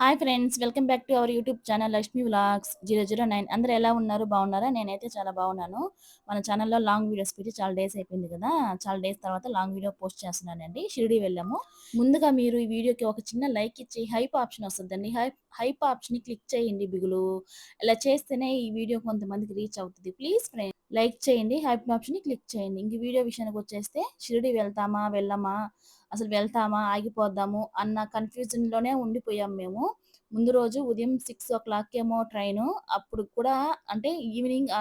Hi friends, welcome back to our YouTube channel Lakshmi vlogs 009. అందరూ ఎలా ఉన్నారు? బాగున్నారా? నేనైతే చాలా బాగున్నాను. మన ఛానల్‌లో లాంగ్ వీడియోస్ పెట్టి చాలా డేస్ అయిపోయింది కదా! చాలా డేస్ తర్వాత లాంగ్ వీడియో పోస్ట్ చేస్తున్నానండి. షిరిడీ వెళ్ళాము. ముందుగా మీరు ఈ వీడియోకి ఒక చిన్న లైక్ ఇచ్చి హైప్ ఆప్షన్ వస్తదండి. హైప్ ఆప్షన్‌ని క్లిక్ చేయండి బిగులు. ఇలా చేస్తేనే ఈ వీడియో కొంతమందికి రీచ్ అవుతది. ప్లీజ్ ఫ్రెండ్స్ లైక్ చేయండి. హైప్ ఆప్షన్‌ని క్లిక్ చేయండి. ఇంక వీడియో విషయానికొచ్చేస్తే షిరిడీ వెళ్తామా? వెళ్ళమా? అసలు వెళ్తామా? ఆగిపోద్దాము అన్న కన్‌ఫ్యూజన్‌లోనే ఉండిపోయాం మేము. ముందు రోజు ఉదయం 6:00 ఏమో ట్రైను. అప్పుడు కూడా అంటే ఈవినింగ్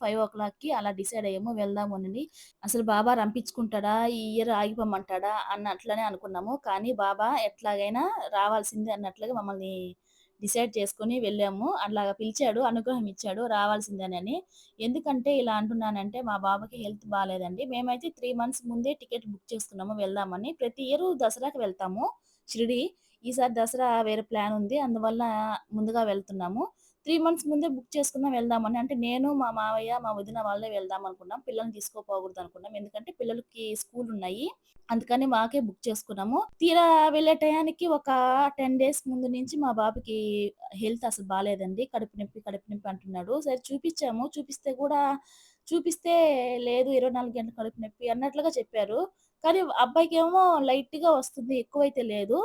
5:00కి అలా డిసైడ్ అయ్యాము వెళ్దామనని. అసలు బాబా రంపించుకుంటాడా? ఈ ఇయర్ ఆగిపోమంటాడా? అన్నట్లనే అనుకున్నాము. కానీ బాబా ఎట్లాగైనా రావాల్సిందే అన్నట్లుగా మమ్మల్ని డిసైడ్ చేసుకొని వెళ్ళాము. అట్లాగా పిలిచాడు, అనుగ్రహం ఇచ్చాడు రావాల్సిందేనని. ఎందుకంటే ఇలా అంటున్నానంటే మా బాబాకి హెల్త్ బాలేదండి. మేమైతే 3 మంత్స్ ముందే టికెట్ బుక్ చేసుకున్నాము వెళ్దామని. ప్రతి ఇయరు దసరాకి వెళ్తాము షిరిడి. ఈసారి దసరా వేరే ప్లాన్ ఉంది. అందువల్ల ముందుగా వెళ్తున్నాము. 3 మంత్స్ ముందే బుక్ చేసుకున్నాం వెళ్దామని. అంటే నేను, మా మావయ్య, మా వదిన వాళ్ళే వెళ్దామనుకున్నాం. పిల్లల్ని తీసుకోపోకూడదనుకున్నాం. ఎందుకంటే పిల్లలకి స్కూలున్నాయి. అందుకని మాకే బుక్ చేసుకున్నాము. తీరా వెళ్ళే టయానికి ఒక 10 డేస్ ముందు నుంచి మా బాబుకి హెల్త్ అసలు బాలేదండి. కడుపు నొప్పి అంటున్నాడు. సరే చూపిచ్చాము. చూపిస్తే లేదు 24 గంటలు కడుపు నొప్పి అన్నట్లుగా చెప్పారు. కానీ అబ్బాయికేమో లైట్‌గా వస్తుంది. ఎక్కువైతే లేదు.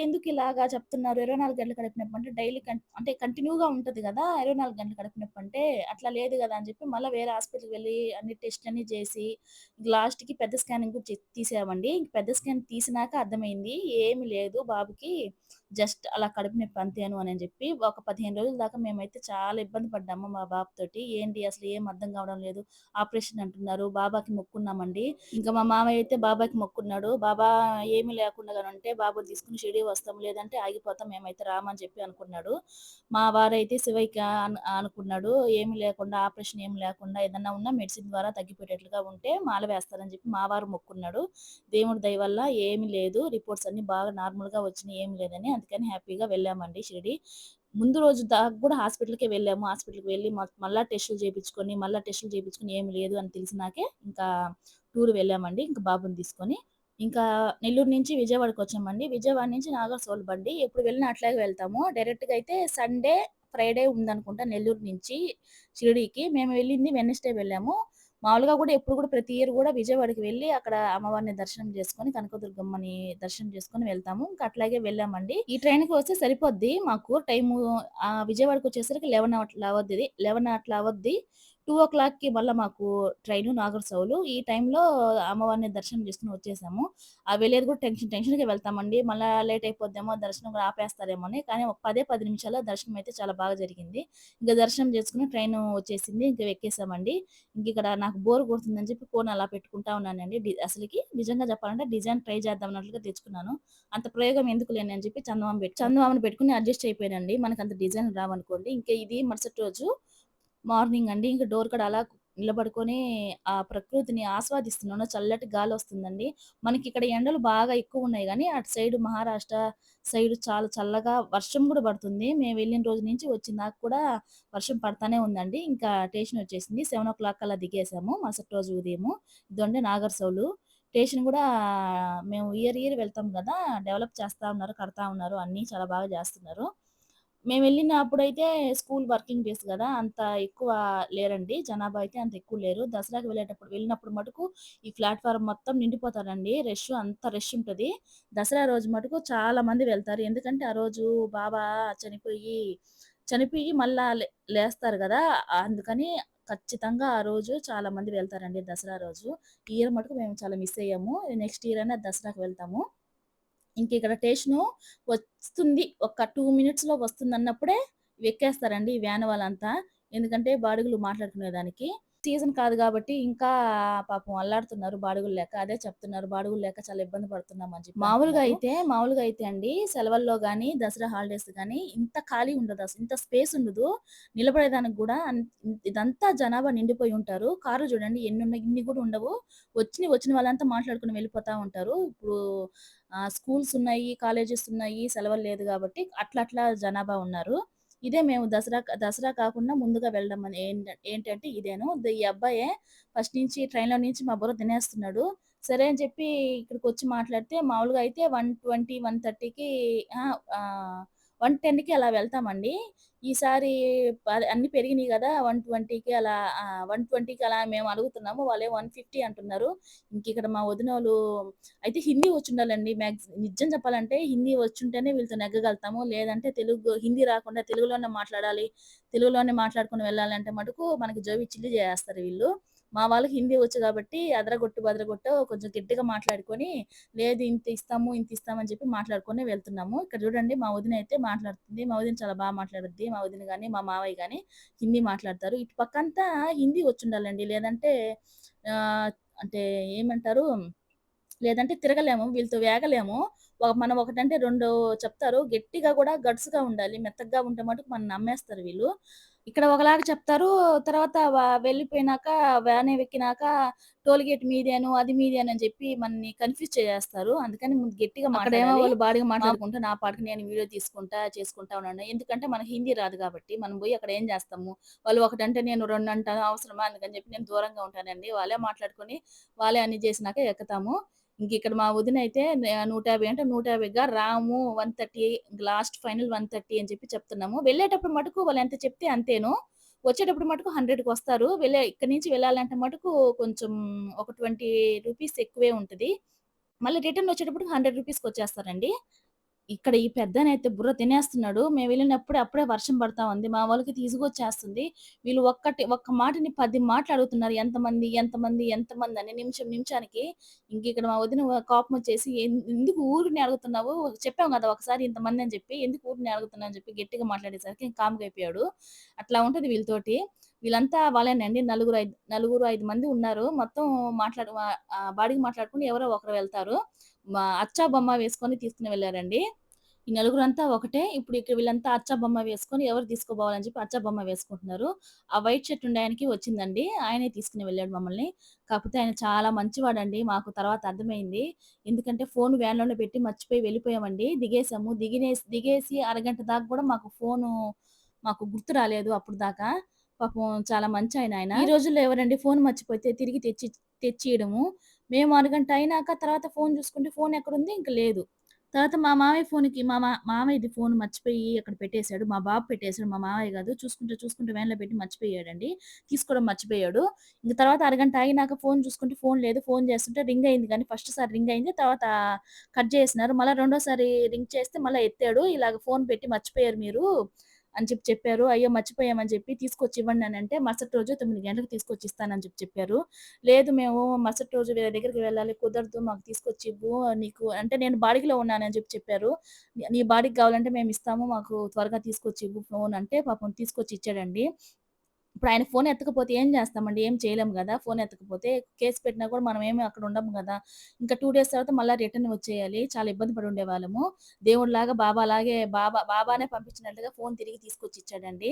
ఎందుకిలాగా చెప్తున్నారు? 24 గంటలు కడుపు నొప్పి అంటే డైలీ అంటే కంటిన్యూగా ఉంటది గదా! 24 గంటలు కడుపు నొప్పంటే, అట్లా లేదు గదా! అని చెప్పి మళ్ళా వేరే హాస్పిటల్‌కి వెళ్లి అన్ని టెస్ట్‌లన్నీ జేసి, లాస్ట్‌కి పెద్ద స్కానింగ్ కూడా తీసామండి. పెద్ద స్కాన్ తీసినాక అర్థమైంది. ఏమి లేదు బాబుకి జస్ట్ అలా కడుపు నొప్పి అంతేను అని చెప్పి, ఒక 15 రోజుల దాకా మేమైతే చాలా ఇబ్బంది పడ్డాము మా బాబుతోటి. ఏంటి అసలు ఏం అర్థం కావడం లేదు. ఆపరేషన్ అంటున్నారు. బాబాకి మొక్కున్నామండి. ఇంకా మా మామయ్య అయితే బాబాకి మొక్కున్నాడు. బాబా ఏమీ లేకుండా గానుంటే బాబుని తీసుకొని షిరిడీ వస్తాం. లేదంటే ఆగిపోతాం. మేమైతే రామని చెప్పి అనుకున్నాడు. మా వారైతే శివయ్యకి అనుకున్నాడు. ఏమి లేకుండా ఆపరేషన్ ఏమి లేకుండా ఏదన్నా ఉన్నా మెడిసిన్ ద్వారా తగ్గిపోయేటట్లుగా ఉంటే మాల వేస్తారని చెప్పి మా వారు మొక్కున్నాడు. దేవుడి దయ వల్ల ఏమి లేదు. రిపోర్ట్స్ అన్నీ బాగా నార్మల్‌గా వచ్చినియి. ఏమి లేదని. అందుకని హ్యాపీగా వెళ్ళామండి షిరిడి. ముందు రోజు దాకా కూడా హాస్పిటల్‌కే వెళ్ళాము. హాస్పిటల్‌కి వెళ్లి మళ్ళా టెస్టులు చేపించుకొని ఏమి లేదు అని తెలిసినాకే ఇంకా టూర్ వెళ్ళామండి. ఇంక బాబుని తీసుకొని. ఇంకా నెల్లూరు నుంచి విజయవాడకొచ్చామండి. విజయవాడ నుంచి నాగర్‌సోల్ బండి. ఎప్పుడు వెళ్ళినా అట్లాగే వెళ్తాము. డైరెక్ట్‌గా అయితే సండే, ఫ్రైడే ఉందనుకుంటా నెల్లూరు నుంచి షిరిడీకి. మేము వెళ్ళింది వెడ్నెస్‌డే వెళ్ళాము. మామూలుగా గూడా ఎప్పుడు గూడా ప్రతి ఇయర్ గూడా విజయవాడకి వెళ్లి అక్కడ అమ్మవారిని దర్శనం చేసుకొని, కనకదుర్గమ్మని దర్శనం చేసుకొని వెళ్తాము. ఇంక అట్లాగే వెళ్ళామండి. ఈ ట్రైన్‌కి వస్తే సరిపోద్ది మాకు టైము. విజయవాడకొచ్చేసరికి 11 అట్లా అవుద్ది. 11 అట్లా అవుద్ది. 2:00కి మళ్ళా మాకు ట్రైను నాగర్‌సౌలు. ఈ టైంలో అమ్మవారిని దర్శనం చేసుకొని వచ్చేసాము. వెళ్ళేది కూడా టెన్షన్‌గా వెళ్తామండి. మళ్ళా లేట్ అయిపోద్దేమో, దర్శనం కూడా ఆపేస్తారేమో అని. కానీ ఒక 10 నిమిషాల్లో దర్శనం అయితే చాలా బాగా జరిగింది. ఇంక దర్శనం చేసుకొని ట్రైను వచ్చేసింది. ఇంక ఎక్కేసామండి. ఇంకిక్కడ నాకు బోర్ కొడుతుందని చెప్పి ఫోన్ అలా పెట్టుకుంటా ఉన్నానండి. అసలకి నిజంగా చెప్పాలంటే డిజైన్ ట్రై చేద్దాం అన్నట్లుగా తెచ్చుకున్నాను. అంత ప్రయోగం ఎందుకులేండి అని చెప్పి చందమామని పెట్టుకొని అడ్జస్ట్ అయిపోయానండి. మనకంత డిజైన్‌లు రావనుకోండి. ఇంక ఇది మరుసటి రోజు మార్నింగ్ అండి. ఇంక డోర్ కాడ అలా నిలబడుకొని ఆ ప్రకృతిని ఆస్వాదిస్తున్నాను. చల్లటి గాలొస్తుందండి. మనకిక్కడ ఎండలు బాగా ఎక్కువున్నాయి గానీ, అటు సైడు మహారాష్ట్ర సైడు చాలా చల్లగా వర్షం గూడా పడుతుంది. మేము వెళ్ళిన రోజు నుంచి వచ్చిందాక కూడా వర్షం పడతానే ఉందండి. ఇంకా స్టేషనొచ్చేసింది. 7:00 కల్లా దిగేసాము మరుసటి రోజు ఉదయము. ఇదండి నాగర్‌సౌలు. స్టేషన్ గూడా మేము ఇయర్ వెళ్తాం గదా! డెవలప్ చేస్తా ఉన్నారు, కడతా ఉన్నారు. అన్నీ చాలా బాగా జేస్తున్నారు. మేమెళ్ళినప్పుడైతే స్కూల్ వర్కింగ్ డేస్ గదా! అంత ఎక్కువ లేరండి. జనాభా అయితే అంత ఎక్కువ లేరు. దసరాకి వెళ్ళినప్పుడు మటుకు ఈ ప్లాట్‌ఫార్మ్ మొత్తం నిండిపోతారండి. అంత రష్ ఉంటది. దసరా రోజు మటుకు చాలా మంది వెళ్తారు. ఎందుకంటే ఆ రోజు బాబా చనిపోయి, చనిపోయి మళ్ళా లేస్తారు గదా! అందుకని ఖచ్చితంగా ఆ రోజు చాలా మంది వెళ్తారండి దసరా రోజు. ఈ ఇయర్ మటుకు మేము చాలా మిస్ అయ్యాము. నెక్స్ట్ ఇయర్ అయినా దసరాకి వెళ్తాము. ఇంకిక్కడ స్టేషను వస్తుంది. ఒక 2 మినిట్స్‌లో వస్తుందన్నప్పుడే ఎక్కేస్తారండి ఈ వ్యాన్ వాళ్ళంతా. ఎందుకంటే బాడుగలు మాట్లాడుకునేదానికి. సీజన్ కాదు గాబట్టి ఇంకా పాపం అల్లాడుతున్నారు బాడుగులు లేక. అదే చెప్తున్నారు బాడుగులు లేక చాలా ఇబ్బంది పడుతున్నామని చెప్పి మామూలుగా అయితే అండి సెలవుల్లో గాని, దసరా హాలిడేస్ గాని ఇంత ఖాళీ ఉండదసలు. ఇంత స్పేస్ ఉండదు. నిలబడేదానికి గూడా ఇదంతా జనాభా నిండిపోయి ఉంటారు. కార్లు చూడండి ఎన్నున్నాయి ఇన్ని గూడా ఉండవు. వచ్చిన వాళ్ళంతా మాట్లాడుకొని వెళ్ళిపోతా ఉంటారు. ఇప్పుడు స్కూల్స్ ఉన్నాయి, కాలేజెస్ ఉన్నాయి. సెలవులు లేదు గాబట్టి అట్లా జనాభా ఉన్నారు. ఇదే మేము దసరా కాకుండా ముందుగా వెళ్ళడం అని ఏంటంటే ఇదేను. ఈ అబ్బాయే ఫస్ట్ నుంచి ట్రైన్‌లో నుంచి మా బుర్ర తినేస్తున్నాడు. సరే అని చెప్పి ఇక్కడికొచ్చి మాట్లాడితే మామూలుగా అయితే 120, 130కి అహా! 110కి అలా వెళ్తామండి. ఈసారి అన్నీ పెరిగినియి గదా! 120కి అలా 120కి అలా మేము అడుగుతున్నాము. వాళ్ళేమో 150 అంటున్నారు. ఇంకిక్కడ మా వదినోళ్ళు అయితే హిందీ వచ్చుండాలండి. నిజం చెప్పాలంటే హిందీ వచ్చుంటేనే వీళ్ళతో నెగ్గగలుగుతాము. లేదంటే హిందీ రాకుండా తెలుగులోనే మాట్లాడాలి. తెలుగులోనే మాట్లాడుకొని వెళ్ళాలంటే మటుకు మనకి జోవి చిల్లి జేసేస్తారు వీళ్ళు. మా వాళ్ళకి హిందీ వచ్చు గాబట్టి అదరగొట్టు, బదరగొట్టో కొంచెం గట్టిగా మాట్లాడుకొని, లేదు ఇంత ఇస్తాము, ఇంత ఇస్తామని చెప్పి మాట్లాడుకొని వెళ్తున్నాము. ఇక్కడ చూడండి మా వదినైతే మాట్లాడుతుంది. మా వదిన చాలా మాట్లాడుద్ది. మా వదిన గాని, మా మావయ్య గాని హిందీ మాట్లాడతారు. ఇటు పక్కంతా హిందీ వచ్చుండాలండి. లేదంటే ఆహ్, అంటే ఏమంటారు? లేదంటే తిరగలేము. వీళ్ళతో వేగలేము. మనం ఒకటంటే 2 చెప్తారు. గట్టిగా గూడా గట్స్‌గా ఉండాలి. మెత్తగా ఉంటే మటుకు మనల్ని నమ్మేస్తారు వీళ్ళు. ఇక్కడ ఒకలాగా చెప్తారు. తర్వాత వెళ్ళిపోయినాక వ్యాన్ ఎక్కినాక టోల్ గేట్ మీదేను, అది మీదేను అని చెప్పి మనల్ని కన్‌ఫ్యూజ్ చేసేస్తారు. అందుకని ముందు గట్టిగా అక్కడేమో మాట్లాడాలి. వాళ్ళు బాడీగా మాట్లాడుకుంటూ, నా పాటికి నేను వీడియో తీసుకుంటా, చేసుకుంటా ఉన్నాను. ఎందుకంటే మనకు హిందీ రాదు గాబట్టి. మనం బోయి అక్కడ ఏం జేస్తాము? వాళ్ళు ఒకటంటే నేను 2 అంటాను. అవసరమా? అందుకని చెప్పి నేను దూరంగా ఉంటానండి. వాళ్ళే మాట్లాడుకొని, వాళ్ళే అన్ని జేసినాక ఎక్కుతాము. ఇంకిక్కడ మా వదినైతే 150 అంటే 150గా రాము 130 లాస్ట్ ఫైనల్ 130 అని చెప్పి చెప్తున్నాము. వెళ్ళేటప్పుడు మటుకు వాళ్ళెంత చెప్తే అంతేను. వచ్చేటప్పుడు మటుకు 100కి ఇక్కడి నుంచి వెళ్ళాలంటే మటుకు కొంచెం ఒక 20 రూపీస్ ఎక్కువే ఉంటది. మళ్ళీ రిటర్న్ వచ్చేటప్పటికి 100 రూపీస్‌కొచ్చేస్తారండి. ఇక్కడ ఈ పెద్దనైతే బుర్ర తినేస్తున్నాడు. మేమెళ్ళినప్పుడే అప్పుడే వర్షం పడతా ఉంది. మా వాళ్ళకి తీసుకొచ్చేస్తుంది. వీళ్ళు ఒక్క మాటని 10 మాటలు అడుగుతున్నారు. ఎంతమంది? ఎంతమంది? ఎంతమంది? అని నిమిషానికి. ఇంకిక్కడ మా వదిన కోపమొచ్చేసి ఎందుకు ఊరినే అడుగుతున్నావు? చెప్పాం గదా! ఒకసారి ఇంతమంది అని చెప్పి. ఎందుకు ఊరినే అడుగుతున్నావు అని చెప్పి గట్టిగా మాట్లాడేసరికి కామ్‌గా అయిపోయాడు. అట్లా ఉంటది వీళ్ళతోటి. వీళ్ళంతా వాళ్ళేనండి. నలుగురు, 5 మంది ఉన్నారు. మొత్తం బాడీకి మాట్లాడుకొని ఎవరో ఒకరు వెళ్తారు. అచ్చా, బొమ్మ వేసుకొని తీసుకొని వెళ్లారండి. ఈ నలుగురంతా ఒకటే. ఇప్పుడు ఇక వీళ్ళంతా అచ్చా, బొమ్మ వేసుకొని ఎవరు తీసుకోబోవాలని చెప్పి అచ్చా, బొమ్మ వేసుకుంటున్నారు. ఆ వైట్ షర్ట్ ఉండాయనకి వచ్చిందండి. ఆయనే తీసుకొని వెళ్ళాడు మమ్మల్ని. కాకపోతే ఆయన చాలా మంచివాడండి. మాకు తర్వాత అర్థమైంది. ఎందుకంటే ఫోను వ్యాన్‌లోనే పెట్టి మర్చిపోయి వెళ్ళిపోయామండి. దిగేసాము. దిగేసి అరగంట దాకా కూడా మాకు గుర్తు రాలేదు అప్పుడు దాకా. పాపం చాలా మంచాయన. ఈ రోజుల్లో ఎవరండి ఫోను మర్చిపోతే తిరిగి తెచ్చియడము. మేము అరగంట అయినాక తర్వాత ఫోను చూసుకుంటే ఫోను ఎక్కడుంది? ఇంక లేదు. తర్వాత మా మామయ్య ఫోన్‌కి మామయ్యది ఫోన్ మర్చిపోయి అక్కడ పెట్టేసాడు. మా బాబు పెట్టేసాడు. మా మామయ్య గాదు. చూసుకుంటూ వ్యాన్‌లో పెట్టి మర్చిపోయాడండి. తీసుకోవడం మర్చిపోయాడు. ఇంక తర్వాత అరగంట ఆగినాక ఫోన్ చూసుకుంటే ఫోన్ లేదు. ఫోన్ చేస్తుంటే రింగ్ అయింది గానీ ఫస్ట్ సారి రింగ్ అయింది. తర్వాత కట్ చేసేసినారు. మళ్ళా రెండోసారి రింగ్ చేస్తే మళ్ళా ఎత్తాడు. ఇలాగ ఫోన్ పెట్టి మర్చిపోయారు మీరు అని చెప్పారు. అయ్యో! మర్చిపోయామని చెప్పి తీసుకొచ్చి ఇవ్వండి అనంటే మరుసటి రోజు 9 గంటలకు తీసుకొచ్చి ఇస్తానని చెప్పారు. లేదు మేము మరుసటి రోజు వేరే దగ్గరికి వెళ్ళాలి. కుదరదు మాకు తీసుకొచ్చివ్వు. నీకు అంటే నేను బాడిగలో ఉన్నానని చెప్పారు. నీ బాడిగకి కావాలంటే మేమిస్తాము. మాకు త్వరగా తీసుకొచ్చివ్వు ఫోన్ అంటే పాపం తీసుకొచ్చి ఇచ్చాడండి. ఇప్పుడు ఆయన ఫోన్ ఎత్తకపోతే ఏం చేస్తామండి? ఏం చేయలేము గదా! ఫోన్ ఎత్తకపోతే కేస్ పెట్టినా కూడా మనమేమి అక్కడ ఉండము గదా! ఇంకా 2 డేస్ తర్వాత మళ్ళా రిటర్న్ వచ్చేయాలి. చాలా ఇబ్బంది పడి ఉండేవాళ్ళము. దేవుడిలాగా బాబానే పంపించినట్టుగా ఫోన్ తిరిగి తీసుకొచ్చి ఇచ్చాడండి.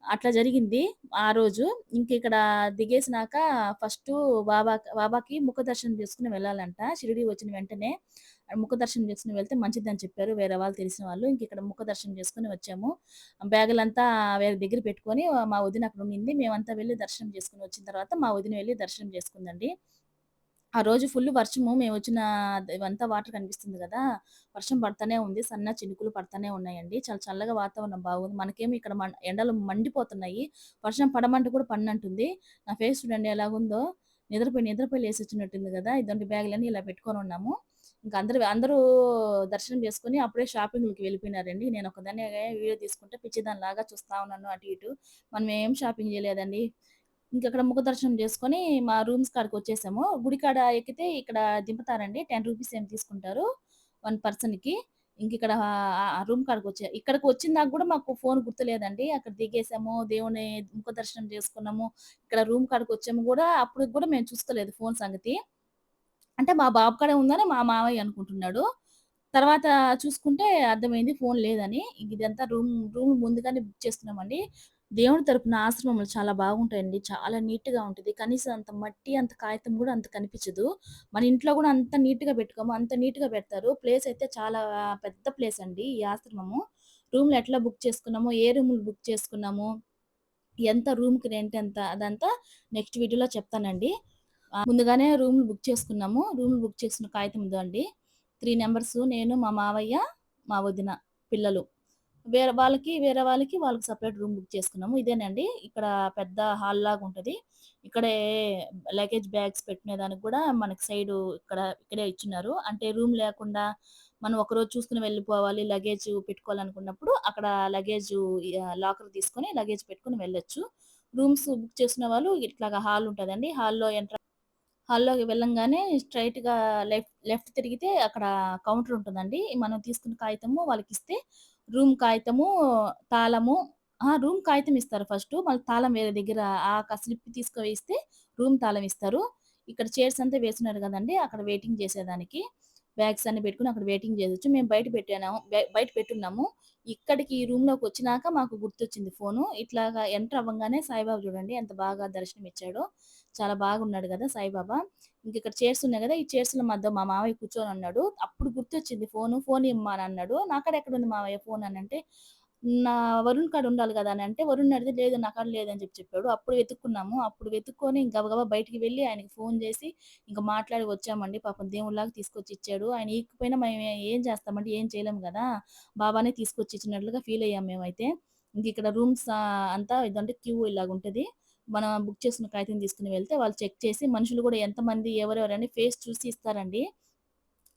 అట్లా జరిగింది ఆ రోజు. ఇంకిక్కడ దిగేసినాక ఫస్టు బాబాకి ముఖ దర్శనం చేసుకొని వెళ్ళాలంట. షిరిడీ వచ్చిన వెంటనే ముఖ దర్శనం చేసుకొని వెళ్తే మంచిదని చెప్పారు వేరే వాళ్ళు తెలిసిన వాళ్ళు. ఇంకిక్కడ ముఖ దర్శనం చేసుకొని వచ్చాము. బ్యాగులంతా వేరే దగ్గర పెట్టుకొని మా వదిన అక్కడ ఉండింది. మేమంతా వెళ్లి దర్శనం చేసుకొని వచ్చిన తర్వాత మా వదిన వెళ్లి దర్శనం చేసుకుందండి. ఆ రోజు ఫుల్లు వర్షము. మేమొచ్చిన ఇవంతా వాటర్ కనిపిస్తుంది గదా! వర్షం పడతానే ఉంది. సన్న చినుకులు పడతానే ఉన్నాయండి. చాలా చల్లగా వాతావరణం బాగుంది. మనకేమో ఇక్కడ ఎండలు మండిపోతున్నాయి. వర్షం పడమంటే కూడా పడనంటుంది. నా ఫేస్ చూడండి ఎలాగుందో. నిద్రపోయి లేసొచ్చినట్టుంది గదా! ఇదండి బ్యాగులన్నీ ఇలా పెట్టుకొనున్నాము. ఇంక అందరూ దర్శనం చేసుకొని అప్పుడే షాపింగ్‌లకి వెళ్ళిపోయినారండి. నేనొక్కదాన్నే వీడియో తీసుకుంటే పిచ్చిదానిలాగా చూస్తా ఉన్నాను అటు ఇటు. మనం ఏం షాపింగ్ చేయలేదండి. ఇంకక్కడ ముఖ దర్శనం చేసుకొని మా రూమ్స్ కాడికొచ్చేసాము. గుడి కాడ ఎక్కితే ఇక్కడ దింపుతారండి. 10 రూపీస్ ఏమో తీసుకుంటారు. 1 పర్సన్‌కి. ఇంకిక్కడ ఆ రూమ్ ఇక్కడికి వచ్చిందాక గూడా మాకు ఫోను గుర్తులేదండి. అక్కడ దిగేసాము. దేవుని ముఖ దర్శనం చేసుకున్నాము. ఇక్కడ రూమ్ కాడికొచ్చాము గూడా అప్పటికి గూడా మేము చూసుకోలేదు ఫోను సంగతి. అంటే మా బాబు కాడే ఉందని మా మామయ్య అనుకుంటున్నాడు. తర్వాత చూసుకుంటే అర్థమైంది ఫోను లేదని. ఇదంతా రూమ్ ముందుగానే బుక్ చేసుకున్నామండి. దేవుని తరపున ఆశ్రమంలో చాలా బాగుంటాయండి. చాలా నీట్‌గా ఉంటది. కనీసం అంత మట్టి, అంత కాగితం గూడా అంత కనిపిచ్చదు. మన ఇంట్లో గూడా అంత నీట్‌గా పెట్టుకోము. అంత నీట్‌గా పెడతారు. ప్లేస్ అయితే చాలా పెద్ద ప్లేస్ అండి ఈ ఆశ్రమము. రూమ్‌లు ఎట్లా బుక్ చేసుకున్నామో, ఏ రూములు బుక్ చేసుకున్నాము, ఎంత రూమ్‌కి రెంట్ ఎంత అదంతా నెక్స్ట్ వీడియోలో చెప్తానండి. ముందుగానే రూమ్‌లు బుక్ చేసుకున్నాము. రూమ్‌లు బుక్ చేసుకున్న కాగితం ఇదండి. 3 నంబర్సు నేను, మా మావయ్య, మా వదిన, పిల్లలు. వేరే వాళ్ళకి వాళ్ళకి సెపరేట్ రూమ్ బుక్ చేసుకున్నాము. ఇదేనండి. ఇక్కడ పెద్ద హాల్‌లాగా ఉంటది. ఇక్కడే లగేజ్ బ్యాగ్స్ పెట్టుకునే దానికి గూడా మనకి సైడు ఇక్కడే ఇచ్చున్నారు. అంటే రూమ్ లేకుండా మనం ఒకరోజు చూసుకొని వెళ్ళిపోవాలి, లగేజ్ పెట్టుకోవాలనుకున్నప్పుడు అక్కడ లాకర్ తీసుకొని లగేజ్ పెట్టుకొని వెళ్ళొచ్చు. రూమ్స్ బుక్ చేసుకున్న వాళ్ళు ఇట్లాగా హాల్ ఉంటదండి. హాల్లోకి వెళ్ళంగానే స్ట్రెయిట్‌గా లెఫ్ట్ తిరిగితే అక్కడ కౌంటర్ ఉంటదండి. మనం తీసుకున్న కాగితము వాళ్ళకిస్తే రూమ్ కాగితము, తాళము రూమ్ కాగితం ఇస్తారు ఫస్టు. మళ్ళీ తాళం వేరే దగ్గర స్లిప్ తీసుకొని ఇస్తే రూమ్ తాళం ఇస్తారు. ఇక్కడ చైర్స్ అంతా వేసున్నారు గదండీ! అక్కడ వెయిటింగ్ చేసేదానికి. బ్యాగ్స్ అన్నీ పెట్టుకొని అక్కడ వెయిటింగ్ జేయొచ్చు. మేము బయట పెట్టున్నాము. ఇక్కడికి ఈ రూమ్‌లోకొచ్చినాక మాకు గుర్తొచ్చింది ఫోను. ఇట్లాగా ఎంటర్ అవ్వంగానే సాయిబాబా చూడండి ఎంత బాగా దర్శనమిచ్చాడో. చాలా బాగున్నాడు గదా! సాయిబాబా. ఇంకిక్కడ చైర్స్ ఉన్నాయి గదా! ఈ చైర్స్‌లో మధ్య మా మామయ్య కూర్చొనున్నాడు. అప్పుడు గుర్తొచ్చింది ఫోను. ఫోన్ ఇమ్మా అనన్నాడు. నా కాడ ఎక్కడుంది మావయ్య ఫోన్ అనంటే, నా వరుణ్ కాడ ఉండాలి గదా! అనంటే, వరుణ్‌ని అడిగితే లేదు నా కాడ లేదని చెప్పాడు. అప్పుడు వెతుక్కున్నాము. అప్పుడు వెతుక్కొని గబగబా బయటికి వెళ్లి ఆయనకి ఫోన్ జేసి ఇంక మాట్లాడి వచ్చామండి. పాపం దేవుడిలాగా తీసుకొచ్చి ఇచ్చాడు. ఆయన ఇయకపోయినా మేము ఏం చేస్తామండి? ఏం చేయలేము గదా! బాబానే తీసుకొచ్చి ఇచ్చినట్లుగా ఫీల్ అయ్యాం మేమైతే. ఇంకిక్కడ రూమ్స్ అంతా ఇదంటే క్యూ ఇలాగుంటది. మనం బుక్ చేసుకున్న కాగితం తీసుకొని వెళ్తే వాళ్ళు చెక్ చేసి మనుషులు గూడా ఎంతమంది ఎవరెవరని ఫేస్ చూసి ఇస్తారండి.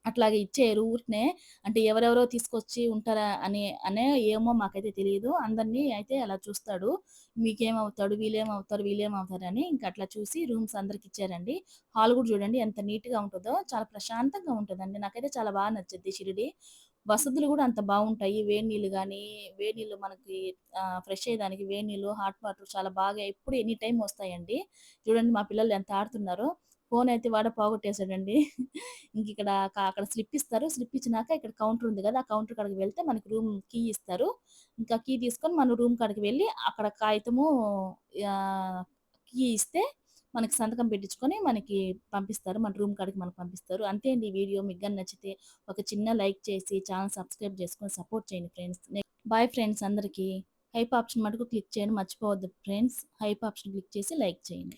అట్లాగే ఇచ్చేయరు ఊరికనే. అంటే ఎవరెవరో తీసుకొచ్చి ఉంటారా ఏమో మాకైతే తెలీదు. అందరిని అయితే అలా చూస్తాడు. మీకేమవుతాడు, వీళ్ళేమవుతారని ఇంక అట్లా చూసి రూమ్స్ అందరికిచ్చారండి. హాల్ గూడా చూడండి ఎంత నీట్‌గా ఉంటదో. చాలా ప్రశాంతంగా ఉంటదండి. నాకైతే చాలా బా నచ్చుద్ది షిరిడి. వసతులు గూడా అంత బావుంటాయి. వేడి నీళ్ళు మనకి ఫ్రెష్ అయ్యేదానికి వేడి నీళ్ళు, హాట్ వాటర్ చాలా బాగా ఎప్పుడు ఎనీ టైమ్ వస్తాయండి. చూడండి మా పిల్లలు ఎంత ఆడుతున్నారో. ఫోనయితే వాడే పోగొట్టేసాడండి. ఇంకిక్కడ అక్కడ స్లిప్ ఇస్తారు. స్లిప్ ఇచ్చినాక ఇక్కడ కౌంటర్ ఉంది గదా! ఆ కౌంటర్ కాడికి వెళ్తే మనకి రూమ్ కీ ఇస్తారు. ఇంకా కీ తీసుకొని మనం రూమ్ కాడికి వెళ్లి అక్కడ కాగితము ఆహ్, కీ ఇస్తే మనకి సంతకం పెట్టించుకొని మనకి పంపిస్తారు. మన రూమ్ కాడికి మనకు పంపిస్తారు. అంతే అండి ఈ వీడియో. మీకు గాని నచ్చితే ఒక చిన్న లైక్ చేసి ఛానెల్ సబ్స్క్రైబ్ చేసుకొని సపోర్ట్ చేయండి ఫ్రెండ్స్. బాయ్ ఫ్రెండ్స్ అందరికీ. హైప్ ఆప్షన్ మటుకు క్లిక్ చేయడం మర్చిపోవద్దు ఫ్రెండ్స్. హైప్ ఆప్షన్ క్లిక్ చేసి లైక్ చేయండి.